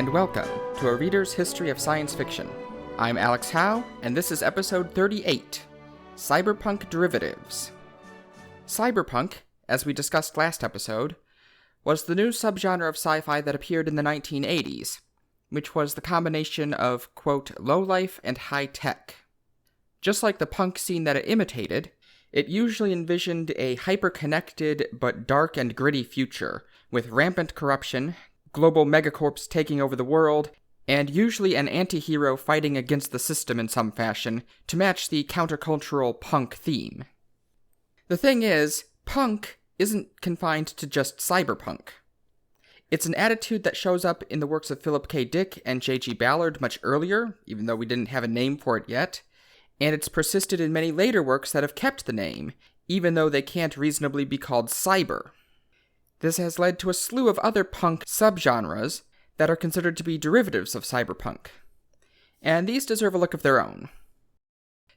and welcome to A Reader's History of Science Fiction. I'm Alex Howe, and this is episode 38, Cyberpunk Derivatives. Cyberpunk, as we discussed last episode, was the new subgenre of sci-fi that appeared in the 1980s, which was the combination of, quote, low-life and high-tech. Just like the punk scene that it imitated, it usually envisioned a hyper-connected but dark and gritty future, with rampant corruption, global megacorps taking over the world, and usually an anti-hero fighting against the system in some fashion to match the countercultural punk theme. The thing is, punk isn't confined to just cyberpunk. It's an attitude that shows up in the works of Philip K. Dick and J.G. Ballard much earlier, even though we didn't have a name for it yet, and it's persisted in many later works that have kept the name, even though they can't reasonably be called cyber. This has led to a slew of other punk subgenres that are considered to be derivatives of cyberpunk. And these deserve a look of their own.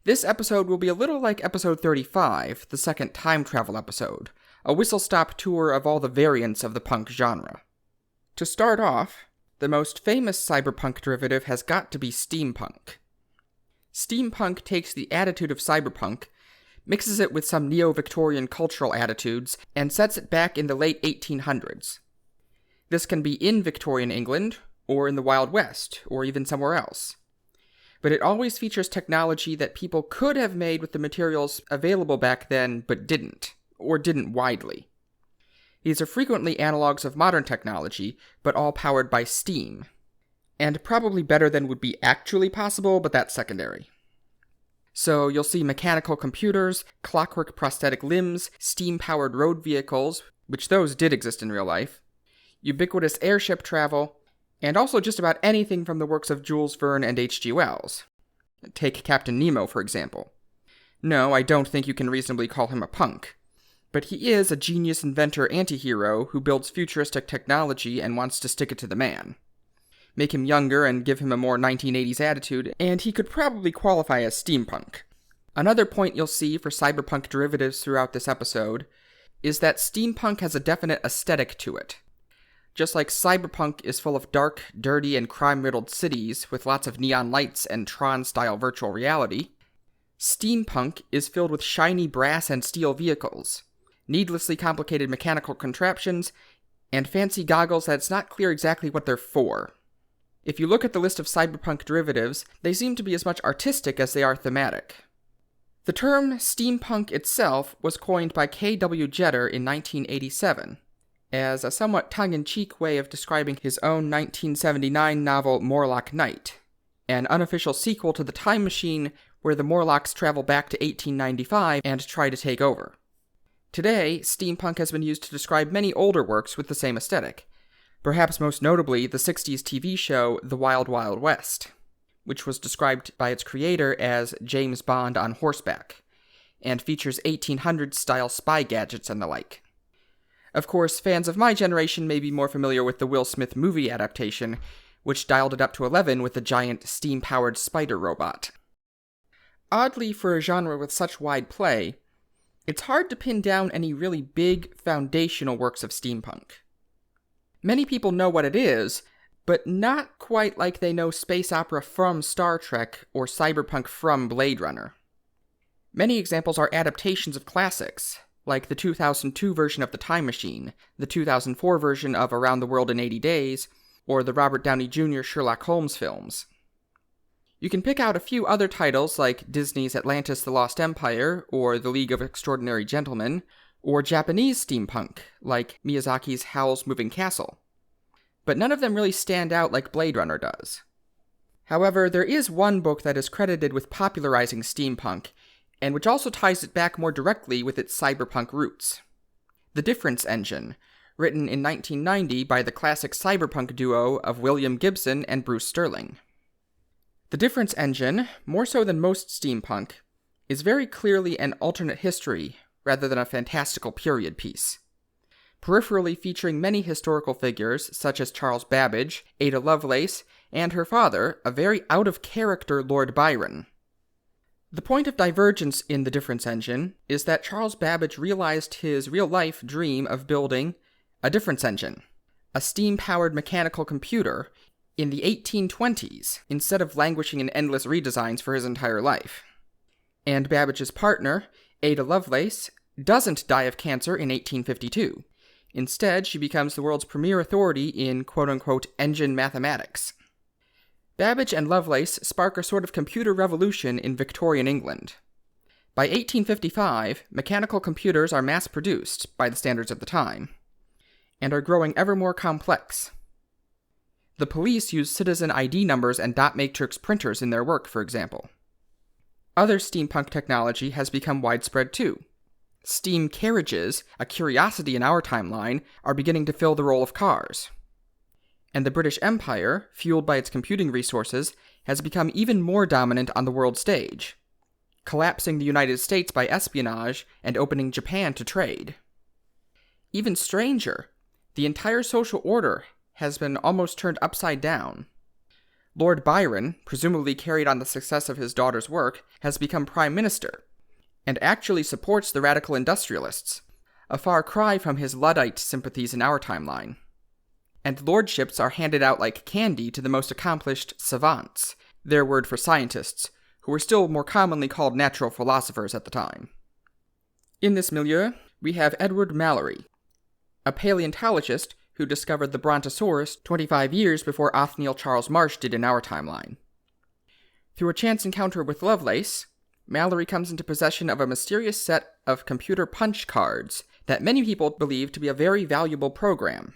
This episode will be a little like episode 35, the second time travel episode, a whistle-stop tour of all the variants of the punk genre. To start off, the most famous cyberpunk derivative has got to be steampunk. Steampunk takes the attitude of cyberpunk, mixes it with some neo-Victorian cultural attitudes, and sets it back in the late 1800s. This can be in Victorian England, or in the Wild West, or even somewhere else. But it always features technology that people could have made with the materials available back then, but didn't, or didn't widely. These are frequently analogs of modern technology, but all powered by steam. And probably better than would be actually possible, but that's secondary. So you'll see mechanical computers, clockwork prosthetic limbs, steam-powered road vehicles, which those did exist in real life, ubiquitous airship travel, and also just about anything from the works of Jules Verne and H.G. Wells. Take Captain Nemo, for example. No, I don't think you can reasonably call him a punk. But he is a genius inventor anti-hero who builds futuristic technology and wants to stick it to the man. Make him younger and give him a more 1980s attitude, and he could probably qualify as steampunk. Another point you'll see for cyberpunk derivatives throughout this episode is that steampunk has a definite aesthetic to it. Just like cyberpunk is full of dark, dirty, and crime-riddled cities with lots of neon lights and Tron-style virtual reality, steampunk is filled with shiny brass and steel vehicles, needlessly complicated mechanical contraptions, and fancy goggles that it's not clear exactly what they're for. If you look at the list of cyberpunk derivatives, they seem to be as much artistic as they are thematic. The term steampunk itself was coined by K.W. Jeter in 1987, as a somewhat tongue-in-cheek way of describing his own 1979 novel Morlock Night, an unofficial sequel to The Time Machine where the Morlocks travel back to 1895 and try to take over. Today, steampunk has been used to describe many older works with the same aesthetic, perhaps most notably the 60s TV show The Wild Wild West, which was described by its creator as James Bond on horseback, and features 1800s-style spy gadgets and the like. Of course, fans of my generation may be more familiar with the Will Smith movie adaptation, which dialed it up to 11 with the giant steam-powered spider robot. Oddly, for a genre with such wide play, it's hard to pin down any really big, foundational works of steampunk. Many people know what it is, but not quite like they know space opera from Star Trek or cyberpunk from Blade Runner. Many examples are adaptations of classics, like the 2002 version of The Time Machine, the 2004 version of Around the World in 80 Days, or the Robert Downey Jr. Sherlock Holmes films. You can pick out a few other titles like Disney's Atlantis the Lost Empire, or The League of Extraordinary Gentlemen, or Japanese steampunk, like Miyazaki's Howl's Moving Castle. But none of them really stand out like Blade Runner does. However, there is one book that is credited with popularizing steampunk, and which also ties it back more directly with its cyberpunk roots. The Difference Engine, written in 1990 by the classic cyberpunk duo of William Gibson and Bruce Sterling. The Difference Engine, more so than most steampunk, is very clearly an alternate history rather than a fantastical period piece. Peripherally featuring many historical figures such as Charles Babbage, Ada Lovelace, and her father, a very out-of-character Lord Byron. The point of divergence in the Difference Engine is that Charles Babbage realized his real-life dream of building a difference engine, a steam-powered mechanical computer, in the 1820s, instead of languishing in endless redesigns for his entire life. And Babbage's partner, Ada Lovelace, doesn't die of cancer in 1852. Instead, she becomes the world's premier authority in quote-unquote engine mathematics. Babbage and Lovelace spark a sort of computer revolution in Victorian England. By 1855, mechanical computers are mass-produced, by the standards of the time, and are growing ever more complex. The police use citizen ID numbers and dot matrix printers in their work, for example. Other steampunk technology has become widespread too. Steam carriages, a curiosity in our timeline, are beginning to fill the role of cars. And the British Empire, fueled by its computing resources, has become even more dominant on the world stage, collapsing the United States by espionage and opening Japan to trade. Even stranger, the entire social order has been almost turned upside down. Lord Byron, presumably carried on the success of his daughter's work, has become Prime Minister, and actually supports the radical industrialists, a far cry from his Luddite sympathies in our timeline. And lordships are handed out like candy to the most accomplished savants, their word for scientists, who were still more commonly called natural philosophers at the time. In this milieu, we have Edward Mallory, a paleontologist who discovered the Brontosaurus 25 years before Othniel Charles Marsh did in our timeline. Through a chance encounter with Lovelace, Mallory comes into possession of a mysterious set of computer punch cards that many people believe to be a very valuable program.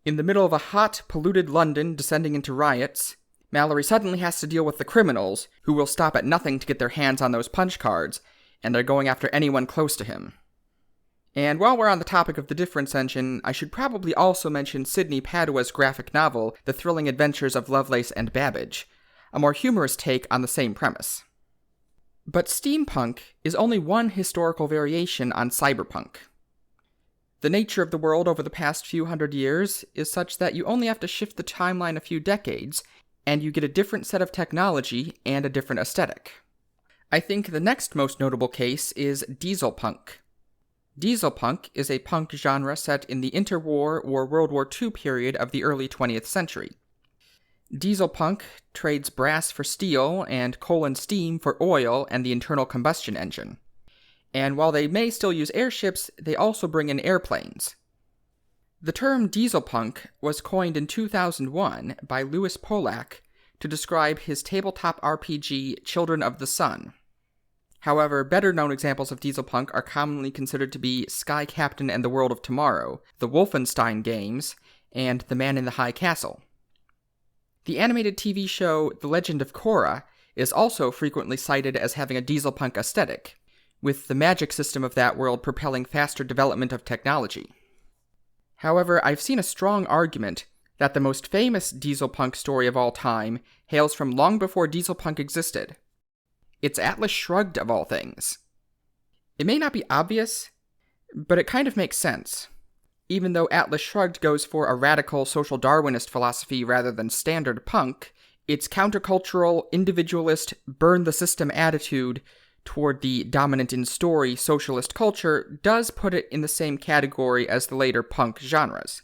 In the middle of a hot, polluted London descending into riots, Mallory suddenly has to deal with the criminals, who will stop at nothing to get their hands on those punch cards, and are going after anyone close to him. And while we're on the topic of the difference engine, I should probably also mention Sidney Padua's graphic novel, The Thrilling Adventures of Lovelace and Babbage, a more humorous take on the same premise. But steampunk is only one historical variation on cyberpunk. The nature of the world over the past few hundred years is such that you only have to shift the timeline a few decades, and you get a different set of technology and a different aesthetic. I think the next most notable case is dieselpunk. Dieselpunk is a punk genre set in the interwar or World War II period of the early 20th century. Dieselpunk trades brass for steel and coal and steam for oil and the internal combustion engine. And while they may still use airships, they also bring in airplanes. The term dieselpunk was coined in 2001 by Louis Polak to describe his tabletop RPG Children of the Sun. However, better-known examples of dieselpunk are commonly considered to be Sky Captain and the World of Tomorrow, the Wolfenstein games, and The Man in the High Castle. The animated TV show The Legend of Korra is also frequently cited as having a dieselpunk aesthetic, with the magic system of that world propelling faster development of technology. However, I've seen a strong argument that the most famous dieselpunk story of all time hails from long before dieselpunk existed. It's Atlas Shrugged, of all things. It may not be obvious, but it kind of makes sense. Even though Atlas Shrugged goes for a radical social Darwinist philosophy rather than standard punk, its countercultural, individualist, burn-the-system attitude toward the dominant-in-story socialist culture does put it in the same category as the later punk genres.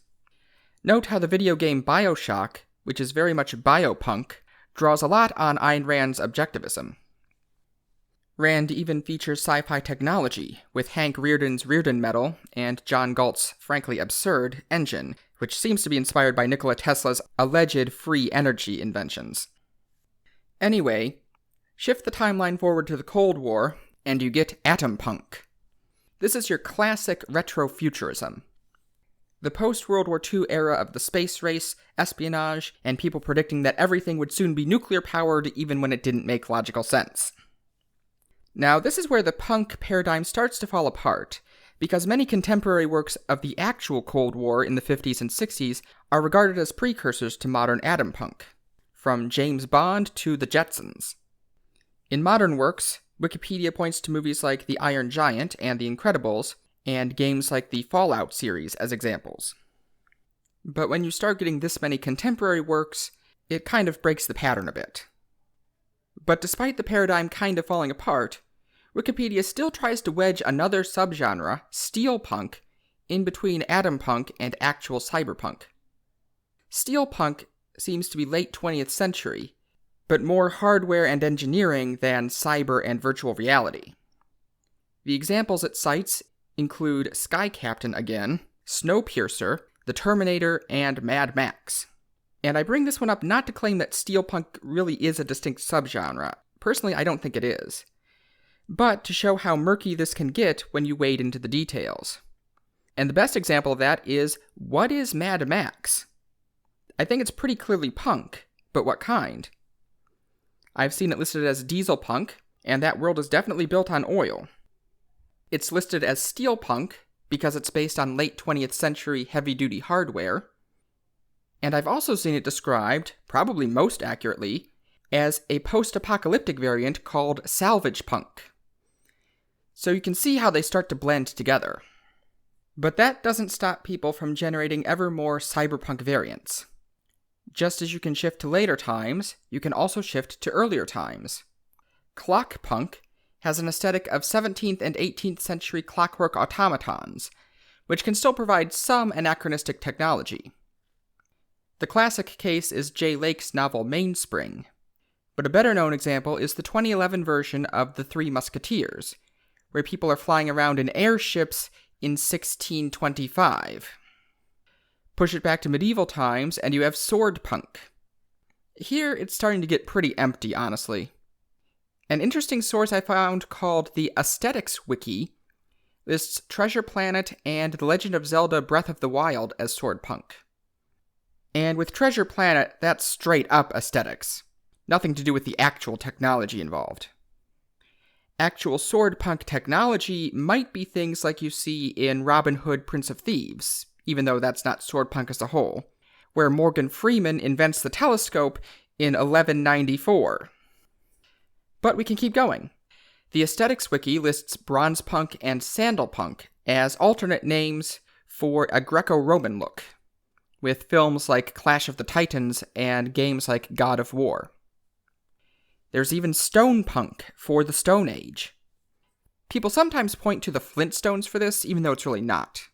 Note how the video game Bioshock, which is very much biopunk, draws a lot on Ayn Rand's objectivism. Rand even features sci-fi technology, with Hank Rearden's Rearden Metal and John Galt's frankly absurd Engine, which seems to be inspired by Nikola Tesla's alleged free energy inventions. Anyway, shift the timeline forward to the Cold War, and you get atompunk. This is your classic retrofuturism. The post-World War II era of the space race, espionage, and people predicting that everything would soon be nuclear-powered even when it didn't make logical sense. Now, this is where the punk paradigm starts to fall apart, because many contemporary works of the actual Cold War in the 50s and 60s are regarded as precursors to modern atompunk, from James Bond to the Jetsons. In modern works, Wikipedia points to movies like The Iron Giant and The Incredibles, and games like the Fallout series as examples. But when you start getting this many contemporary works, it kind of breaks the pattern a bit. But despite the paradigm kind of falling apart, Wikipedia still tries to wedge another subgenre, steelpunk, in between atompunk and actual cyberpunk. Steelpunk seems to be late 20th century, but more hardware and engineering than cyber and virtual reality. The examples it cites include Sky Captain again, Snowpiercer, The Terminator, and Mad Max. And I bring this one up not to claim that steampunk really is a distinct subgenre. Personally, I don't think it is. But to show how murky this can get when you wade into the details. And the best example of that is, what is Mad Max? I think it's pretty clearly punk, but what kind? I've seen it listed as diesel punk, and that world is definitely built on oil. It's listed as steampunk because it's based on late 20th century heavy-duty hardware. And I've also seen it described, probably most accurately, as a post-apocalyptic variant called salvage punk. So you can see how they start to blend together. But that doesn't stop people from generating ever more cyberpunk variants. Just as you can shift to later times, you can also shift to earlier times. Clockpunk has an aesthetic of 17th and 18th century clockwork automatons, which can still provide some anachronistic technology. The classic case is Jay Lake's novel Mainspring, but a better-known example is the 2011 version of The Three Musketeers, where people are flying around in airships in 1625. Push it back to medieval times, and you have swordpunk. Here, it's starting to get pretty empty, honestly. An interesting source I found called the Aesthetics Wiki lists Treasure Planet and The Legend of Zelda Breath of the Wild as swordpunk. And with Treasure Planet, that's straight-up aesthetics. Nothing to do with the actual technology involved. Actual swordpunk technology might be things like you see in Robin Hood, Prince of Thieves, even though that's not swordpunk as a whole, where Morgan Freeman invents the telescope in 1194. But we can keep going. The Aesthetics Wiki lists bronzepunk and sandalpunk as alternate names for a Greco-Roman look, with films like Clash of the Titans and games like God of War. There's even stonepunk for the Stone Age. People sometimes point to the Flintstones for this, even though it's really not.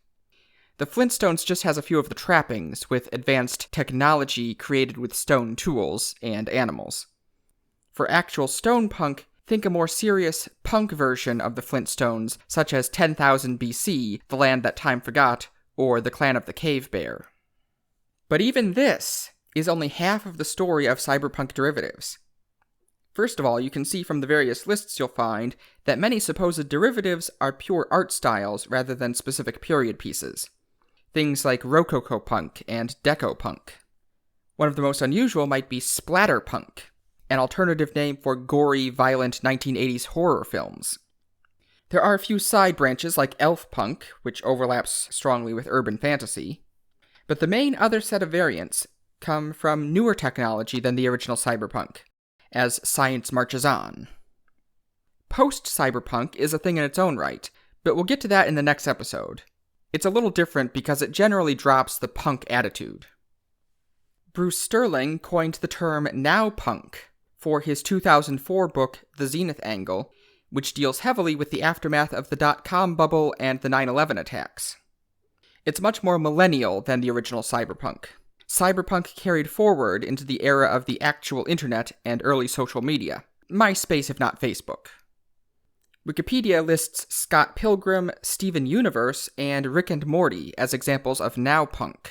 The Flintstones just has a few of the trappings, with advanced technology created with stone tools and animals. For actual stonepunk, think a more serious punk version of the Flintstones, such as 10,000 BC, The Land That Time Forgot, or The Clan of the Cave Bear. But even this is only half of the story of Cyberpunk Derivatives. First of all, you can see from the various lists you'll find that many supposed derivatives are pure art styles rather than specific period pieces. Things like Rococo punk and Deco punk. One of the most unusual might be splatterpunk, an alternative name for gory, violent 1980s horror films. There are a few side branches like elf punk, which overlaps strongly with urban fantasy, but the main other set of variants come from newer technology than the original cyberpunk, as science marches on. Post-cyberpunk is a thing in its own right, but we'll get to that in the next episode. It's a little different because it generally drops the punk attitude. Bruce Sterling coined the term nowpunk for his 2004 book The Zenith Angle, which deals heavily with the aftermath of the dot-com bubble and the 9/11 attacks. It's much more millennial than the original cyberpunk. Cyberpunk carried forward into the era of the actual internet and early social media. MySpace, if not Facebook. Wikipedia lists Scott Pilgrim, Steven Universe, and Rick and Morty as examples of nowpunk.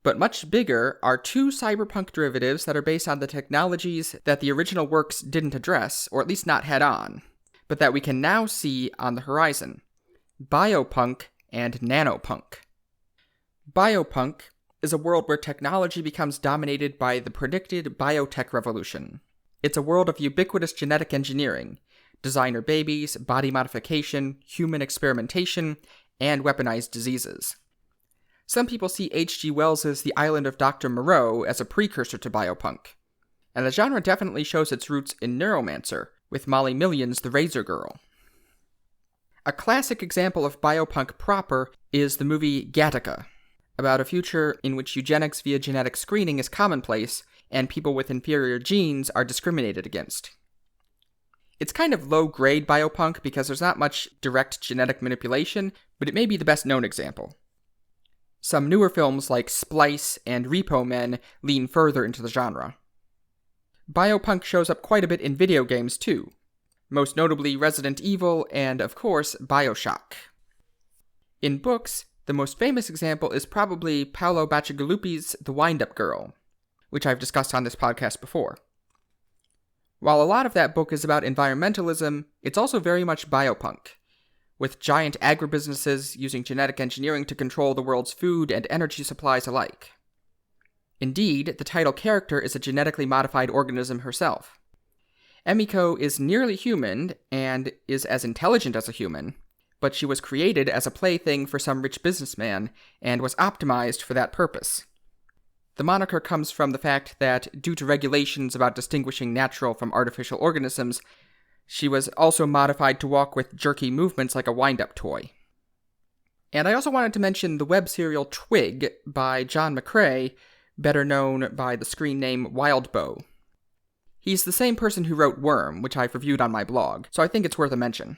But much bigger are two cyberpunk derivatives that are based on the technologies that the original works didn't address, or at least not head-on, but that we can now see on the horizon. Biopunk and nanopunk. Biopunk is a world where technology becomes dominated by the predicted biotech revolution. It's a world of ubiquitous genetic engineering, designer babies, body modification, human experimentation, and weaponized diseases. Some people see H.G. Wells's The Island of Dr. Moreau as a precursor to biopunk, and the genre definitely shows its roots in Neuromancer, with Molly Million's The Razor Girl. A classic example of biopunk proper is the movie Gattaca, about a future in which eugenics via genetic screening is commonplace, and people with inferior genes are discriminated against. It's kind of low-grade biopunk because there's not much direct genetic manipulation, but it may be the best-known example. Some newer films like Splice and Repo Men lean further into the genre. Biopunk shows up quite a bit in video games too, most notably Resident Evil and, of course, Bioshock. In books, the most famous example is probably Paolo Bacigalupi's The Wind-Up Girl, which I've discussed on this podcast before. While a lot of that book is about environmentalism, it's also very much biopunk, with giant agribusinesses using genetic engineering to control the world's food and energy supplies alike. Indeed, the title character is a genetically modified organism herself. Emiko is nearly human and is as intelligent as a human, but she was created as a plaything for some rich businessman and was optimized for that purpose. The moniker comes from the fact that, due to regulations about distinguishing natural from artificial organisms, she was also modified to walk with jerky movements like a wind-up toy. And I also wanted to mention the web serial Twig by John McCrae, better known by the screen name Wildbow. He's the same person who wrote Worm, which I've reviewed on my blog, so I think it's worth a mention.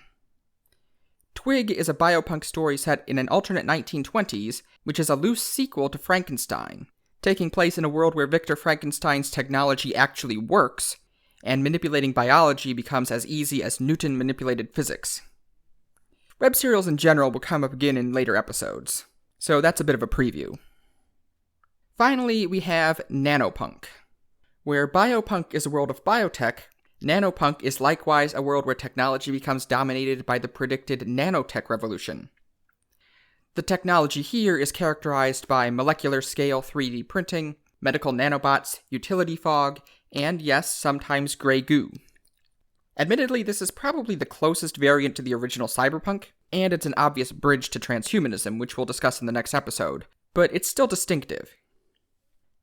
Twig is a biopunk story set in an alternate 1920s, which is a loose sequel to Frankenstein, taking place in a world where Victor Frankenstein's technology actually works, and manipulating biology becomes as easy as Newton manipulated physics. Web serials in general will come up again in later episodes, so that's a bit of a preview. Finally, we have nanopunk. Where biopunk is a world of biotech, nanopunk is likewise a world where technology becomes dominated by the predicted nanotech revolution. The technology here is characterized by molecular scale 3D printing, medical nanobots, utility fog, and yes, sometimes gray goo. Admittedly, this is probably the closest variant to the original Cyberpunk, and it's an obvious bridge to transhumanism, which we'll discuss in the next episode, but it's still distinctive.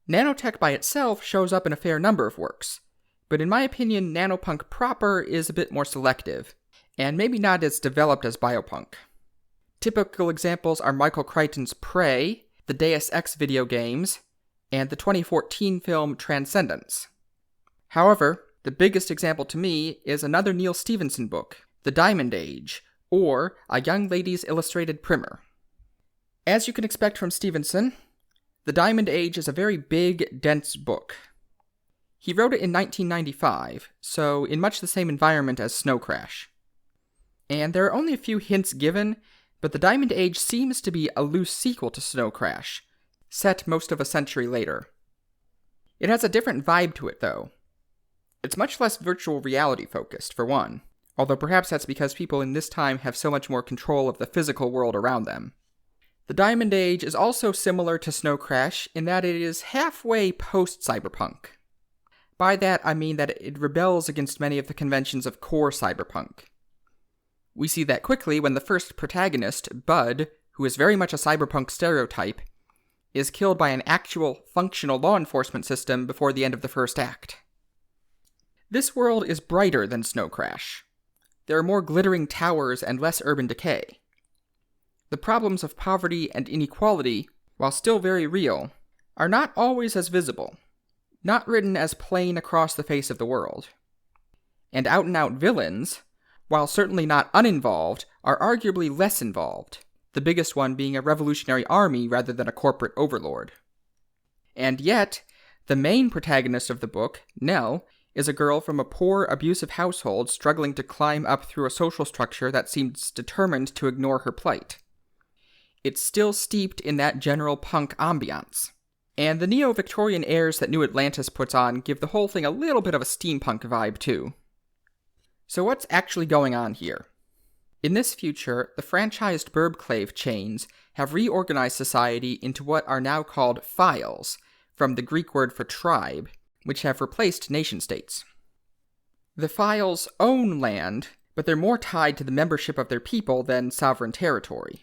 Nanotech by itself shows up in a fair number of works, but in my opinion, nanopunk proper is a bit more selective, and maybe not as developed as biopunk. Typical examples are Michael Crichton's Prey, the Deus Ex video games, and the 2014 film Transcendence. However, the biggest example to me is another Neal Stephenson book, The Diamond Age, or A Young Lady's Illustrated Primer. As you can expect from Stephenson, The Diamond Age is a very big, dense book. He wrote it in 1995, so in much the same environment as Snow Crash. And there are only a few hints given, but The Diamond Age seems to be a loose sequel to Snow Crash, set most of a century later. It has a different vibe to it, though. It's much less virtual reality focused, for one, although perhaps that's because people in this time have so much more control of the physical world around them. The Diamond Age is also similar to Snow Crash in that it is halfway post-cyberpunk. By that, I mean that it rebels against many of the conventions of core cyberpunk. We see that quickly when the first protagonist, Bud, who is very much a cyberpunk stereotype, is killed by an actual, functional law enforcement system before the end of the first act. This world is brighter than Snow Crash. There are more glittering towers and less urban decay. The problems of poverty and inequality, while still very real, are not always as visible, not written as plain across the face of the world. And out-and-out villains, while certainly not uninvolved, are arguably less involved, the biggest one being a revolutionary army rather than a corporate overlord. And yet, the main protagonist of the book, Neal, is a girl from a poor, abusive household struggling to climb up through a social structure that seems determined to ignore her plight. It's still steeped in that general punk ambiance. And the neo-Victorian airs that New Atlantis puts on give the whole thing a little bit of a steampunk vibe, too. So what's actually going on here? In this future, the franchised burbclave chains have reorganized society into what are now called files, from the Greek word for tribe, which have replaced nation-states. The files own land, but they're more tied to the membership of their people than sovereign territory.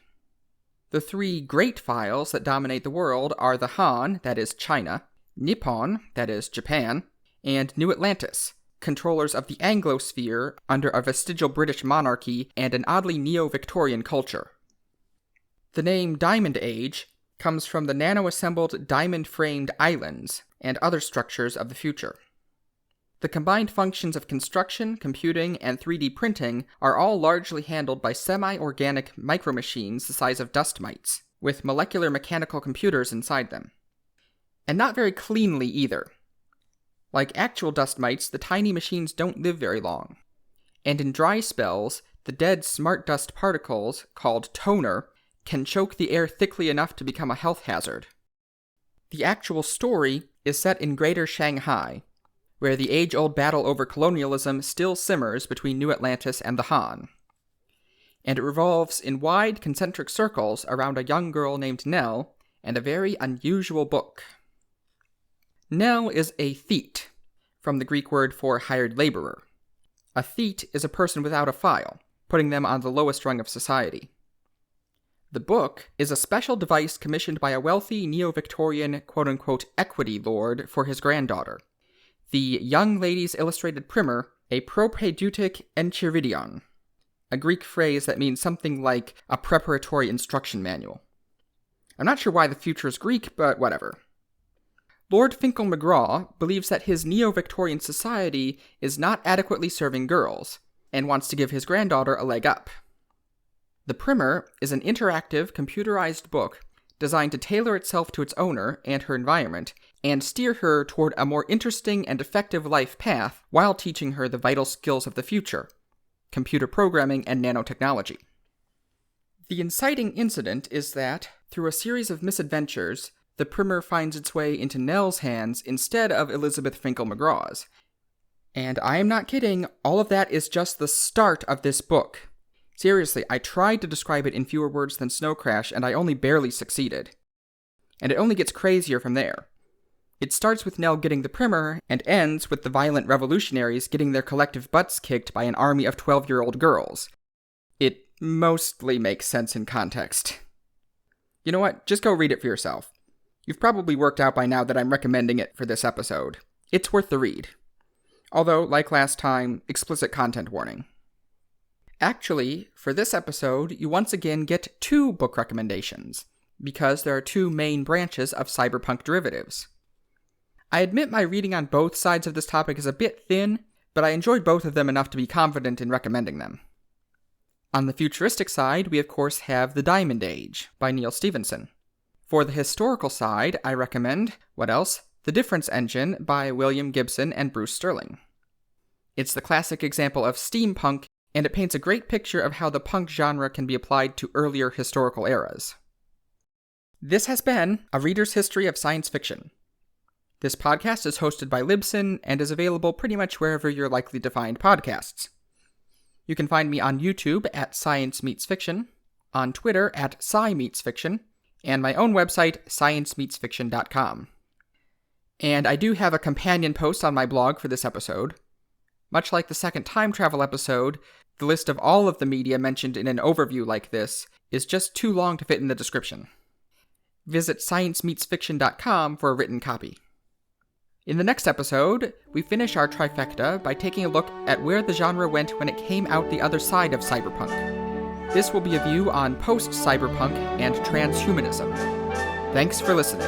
The three great files that dominate the world are the Han, that is China, Nippon, that is Japan, and New Atlantis, controllers of the Anglosphere under a vestigial British monarchy and an oddly neo-Victorian culture. The name Diamond Age comes from the nano-assembled diamond-framed islands and other structures of the future. The combined functions of construction, computing, and 3D printing are all largely handled by semi-organic micromachines the size of dust mites, with molecular mechanical computers inside them. And not very cleanly either. Like actual dust mites, the tiny machines don't live very long. And in dry spells, the dead smart dust particles, called toner, can choke the air thickly enough to become a health hazard. The actual story is set in Greater Shanghai, where the age-old battle over colonialism still simmers between New Atlantis and the Han. And it revolves in wide concentric circles around a young girl named Neal and a very unusual book. Neal is a theet, from the Greek word for hired laborer. A theet is a person without a file, putting them on the lowest rung of society. The book is a special device commissioned by a wealthy neo-Victorian quote-unquote equity lord for his granddaughter, the Young Ladies Illustrated Primer, a propedeutic enchiridion, a Greek phrase that means something like a preparatory instruction manual. I'm not sure why the future is Greek, but whatever. Lord Finkel-McGraw believes that his neo-Victorian society is not adequately serving girls, and wants to give his granddaughter a leg up. The Primer is an interactive, computerized book designed to tailor itself to its owner and her environment, and steer her toward a more interesting and effective life path while teaching her the vital skills of the future: computer programming and nanotechnology. The inciting incident is that, through a series of misadventures, the Primer finds its way into Neal's hands instead of Elizabeth Finkel-McGraw's. And I am not kidding, all of that is just the start of this book. Seriously, I tried to describe it in fewer words than Snow Crash, and I only barely succeeded. And it only gets crazier from there. It starts with Neal getting the Primer, and ends with the violent revolutionaries getting their collective butts kicked by an army of 12-year-old girls. It mostly makes sense in context. You know what? Just go read it for yourself. You've probably worked out by now that I'm recommending it for this episode. It's worth the read. Although, like last time, explicit content warning. Actually, for this episode, you once again get 2 book recommendations, because there are 2 main branches of Cyberpunk Derivatives. I admit my reading on both sides of this topic is a bit thin, but I enjoyed both of them enough to be confident in recommending them. On the futuristic side, we of course have The Diamond Age by Neal Stephenson. For the historical side, I recommend, what else? The Difference Engine by William Gibson and Bruce Sterling. It's the classic example of steampunk, and it paints a great picture of how the punk genre can be applied to earlier historical eras. This has been A Reader's History of Science Fiction. This podcast is hosted by Libsyn and is available pretty much wherever you're likely to find podcasts. You can find me on YouTube at Science Meets Fiction, on Twitter at SciMeetsFiction, and my own website, sciencemeetsfiction.com. And I do have a companion post on my blog for this episode. Much like the second time travel episode, the list of all of the media mentioned in an overview like this is just too long to fit in the description. Visit sciencemeetsfiction.com for a written copy. In the next episode, we finish our trifecta by taking a look at where the genre went when it came out the other side of cyberpunk. This will be a view on post-cyberpunk and transhumanism. Thanks for listening.